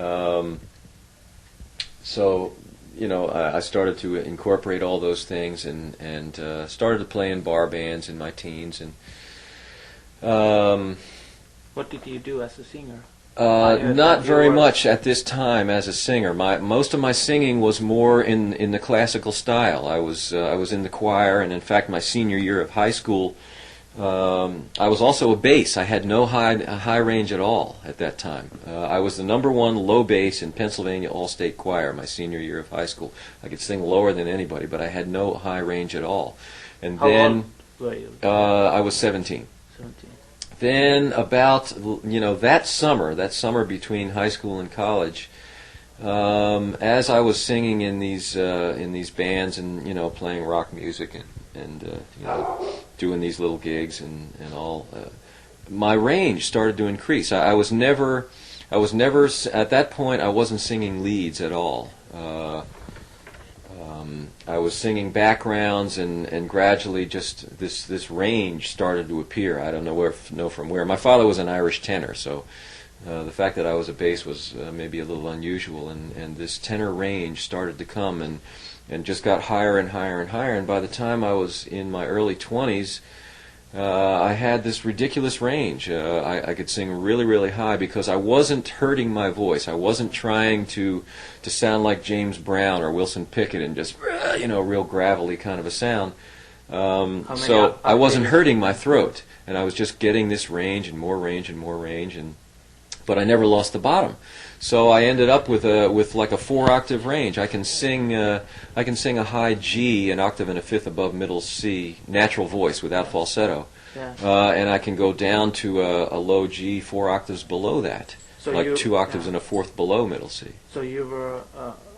Um, so, I started to incorporate all those things and started to play in bar bands in my teens. And what did you do as a singer? Not very much at this time as a singer. Most of my singing was more in the classical style. I was in the choir, and in fact, my senior year of high school, I was also a bass. I had no high range at all at that time. I was the #1 low bass in Pennsylvania All-State Choir my senior year of high school. I could sing lower than anybody, but I had no high range at all. And How then old were you? I was 17. 17. Then about that summer between high school and college, as I was singing in these bands and playing rock music and doing these little gigs and all, my range started to increase. I was never at that point. I wasn't singing leads at all. I was singing backgrounds, and gradually just this range started to appear. I don't know from where. My father was an Irish tenor, so the fact that I was a bass was maybe a little unusual, and this tenor range started to come and just got higher and higher and higher. And by the time I was in my early 20s, I had this ridiculous range. I could sing really, really high because I wasn't hurting my voice. I wasn't trying to sound like James Brown or Wilson Pickett and just real gravelly kind of a sound. So I wasn't hurting my throat, and I was just getting this range and more range and more range, but I never lost the bottom. So I ended up with like a 4-octave range. I can sing a high G, an octave and a fifth above middle C, natural voice without falsetto, and I can go down to a low G 4 octaves below that, so like 2 octaves and a fourth below middle C. So you were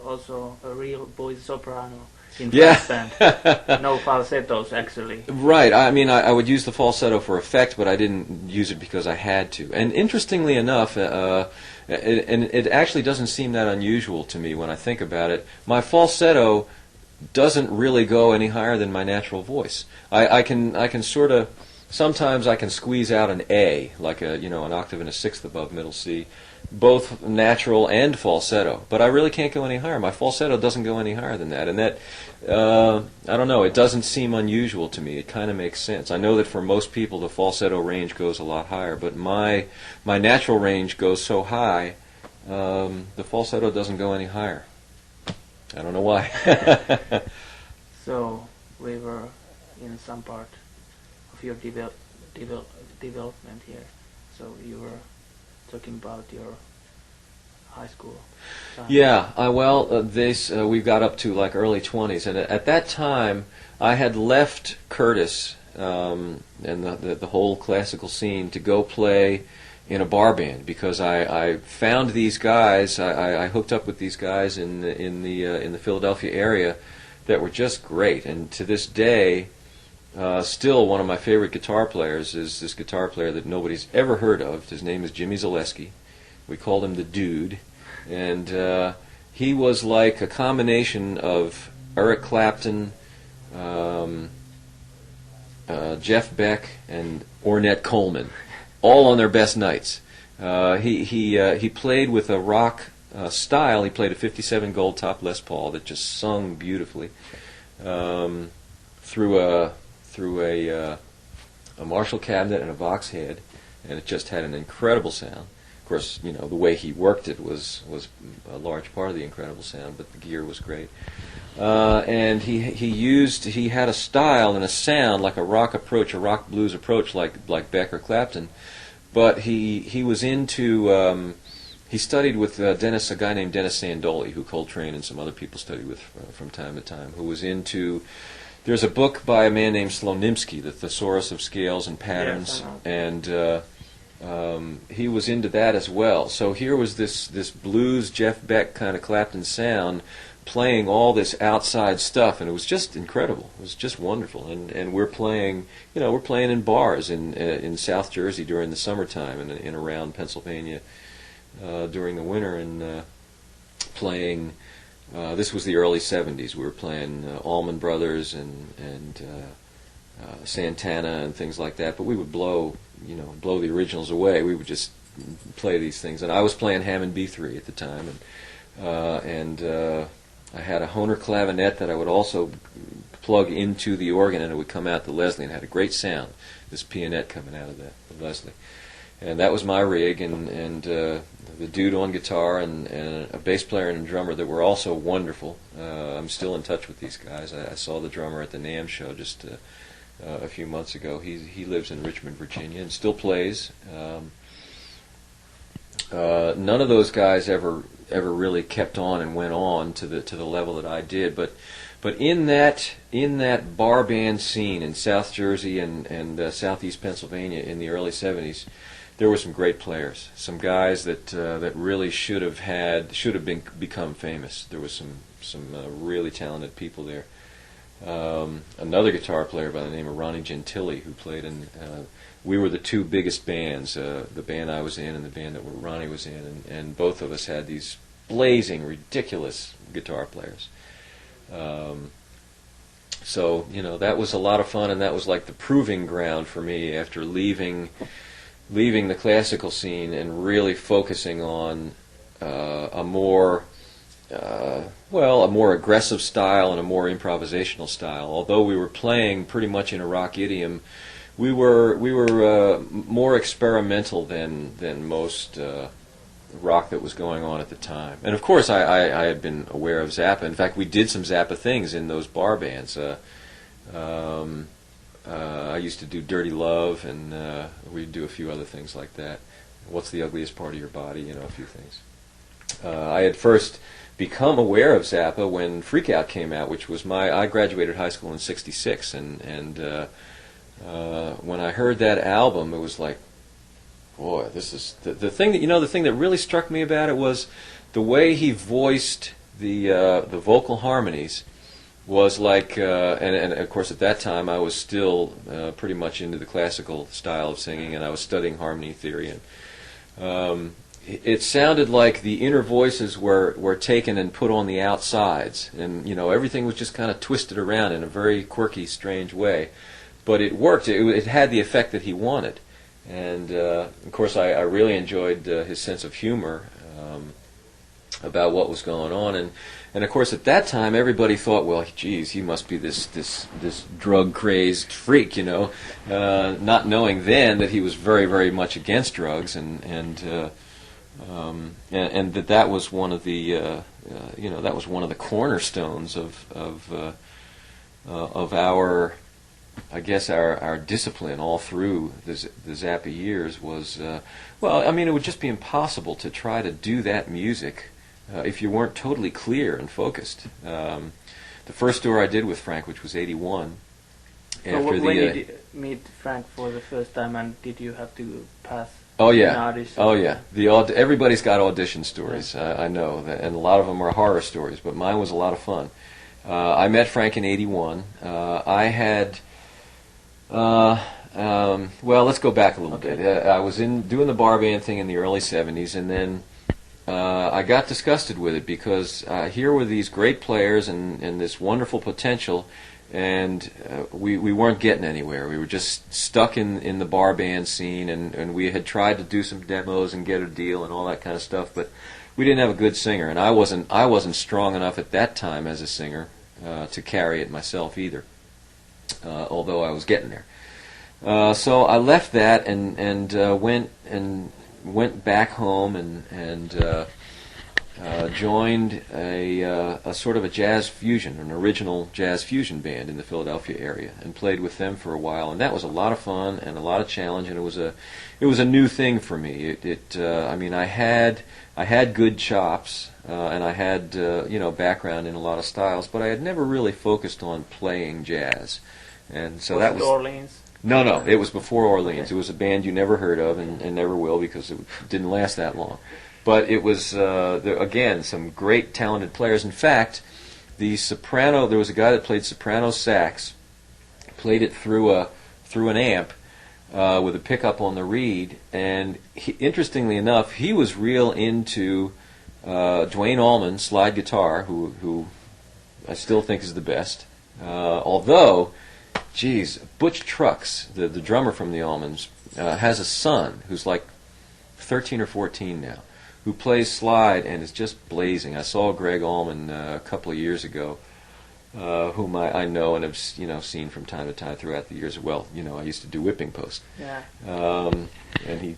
also a real voice soprano in Frank's band. No falsettos, actually. Right. I mean, I would use the falsetto for effect, but I didn't use it because I had to. And interestingly enough, and it actually doesn't seem that unusual to me when I think about it, my falsetto doesn't really go any higher than my natural voice. I can sort of, sometimes I can squeeze out an A, like an octave and a sixth above middle C, both natural and falsetto, but I really can't go any higher. My falsetto doesn't go any higher than that, and that, I don't know, it doesn't seem unusual to me. It kind of makes sense. I know that for most people the falsetto range goes a lot higher, but my natural range goes so high, the falsetto doesn't go any higher. I don't know why. So we were in some part of your development here. So you were talking about your high school time. Yeah, we got up to like early 20s, and at that time I had left Curtis and the whole classical scene to go play in a bar band because I found these guys. I hooked up with these guys in the Philadelphia area that were just great, and to this day, still one of my favorite guitar players is this guitar player that nobody's ever heard of. His name is Jimmy Zaleski. We called him the Dude, and he was like a combination of Eric Clapton, Jeff Beck, and Ornette Coleman, all on their best nights. He played with a rock style. He played a '57 Gold Top Les Paul that just sung beautifully through a Marshall cabinet and a Vox head, and it just had an incredible sound. Of course, the way he worked it was a large part of the incredible sound, but the gear was great. And he had a style and a sound like a rock approach, a rock blues approach, like Beck or Clapton. But he was into he studied with a guy named Dennis Sandoli, who Coltrane and some other people studied with from time to time, who was into. There's a book by a man named Slonimsky, The Thesaurus of Scales and Patterns, and he was into that as well. So here was this blues Jeff Beck kind of Clapton sound playing all this outside stuff, and it was just incredible. It was just wonderful. And we're playing, in bars in South Jersey during the summertime and in around Pennsylvania during the winter, and playing. This was the early '70s. We were playing Allman Brothers and Santana and things like that. But we would blow the originals away. We would just play these things. And I was playing Hammond B3 at the time, and I had a Hohner clavinet that I would also plug into the organ, and it would come out the Leslie, and it had a great sound, this pianette coming out of the Leslie. And that was my rig, and the dude on guitar, and a bass player and a drummer that were also wonderful. I'm still in touch with these guys. I saw the drummer at the NAMM show just a few months ago. He lives in Richmond, Virginia, and still plays. None of those guys ever really kept on and went on to the level that I did, but in that bar band scene in South Jersey and Southeast Pennsylvania in the early '70s, there were some great players, some guys that really should have become famous. There was some really talented people there. Another guitar player by the name of Ronnie Gentili, who played in. We were the two biggest bands, the band I was in and the band that Ronnie was in, and both of us had these blazing, ridiculous guitar players. So, that was a lot of fun, and that was like the proving ground for me after leaving the classical scene and really focusing on a more aggressive style and a more improvisational style. Although we were playing pretty much in a rock idiom, we were more experimental than most rock that was going on at the time. And of course, I had been aware of Zappa. In fact, we did some Zappa things in those bar bands. I used to do Dirty Love, and we'd do a few other things like that. What's the Ugliest Part of Your Body? A few things. I had first become aware of Zappa when Freak Out came out, which was I graduated high school in '66, and when I heard that album, it was like, boy, this is the thing that really struck me about it was the way he voiced the vocal harmonies was like, and of course at that time I was still pretty much into the classical style of singing, and I was studying harmony theory, and it sounded like the inner voices were taken and put on the outsides, and everything was just kind of twisted around in a very quirky, strange way, but it worked. It had the effect that he wanted, and of course I really enjoyed his sense of humor about what was going on, and of course at that time everybody thought, well, geez, he must be this drug crazed freak, not knowing then that he was very, very much against drugs, and that was one of the that was one of the cornerstones of our, I guess, our discipline all through the Zappa years was it would just be impossible to try to do that music if you weren't totally clear and focused. The first tour I did with Frank, which was '81, when did you meet Frank for the first time, and did you have to pass? Oh yeah, everybody's got audition stories. Yeah. I know that, and a lot of them are horror stories, but mine was a lot of fun. I met Frank in '81. I had, let's go back a little bit. I was doing the bar band thing in the early '70s, and then I got disgusted with it because here were these great players and this wonderful potential, and we weren't getting anywhere. We were just stuck in the bar band scene, and we had tried to do some demos and get a deal and all that kind of stuff, but we didn't have a good singer, and I wasn't strong enough at that time as a singer to carry it myself either, although I was getting there. So I left that and went back home and joined a sort of a jazz fusion, an original jazz fusion band in the Philadelphia area, and played with them for a while, and that was a lot of fun and a lot of challenge, and it was a new thing for me. I had good chops, and I had background in a lot of styles, but I had never really focused on playing jazz, and so that was Orleans. No, it was before Orleans. Okay. It was a band you never heard of and never will, because it didn't last that long. But it was, again, some great talented players. In fact, there was a guy that played soprano sax, played it through an amp with a pickup on the reed, and interestingly enough, he was real into Duane Allman, slide guitar, who I still think is the best, although... Geez, Butch Trucks, the drummer from the Allmans, has a son who's like 13 or 14 now, who plays slide and is just blazing. I saw Greg Allman a couple of years ago, whom I know and have seen from time to time throughout the years. Well, I used to do whipping post. Yeah. And he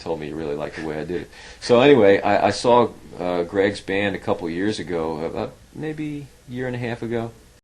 told me he really liked the way I did it. So anyway, I saw Greg's band a couple of years ago, about maybe a year and a half ago,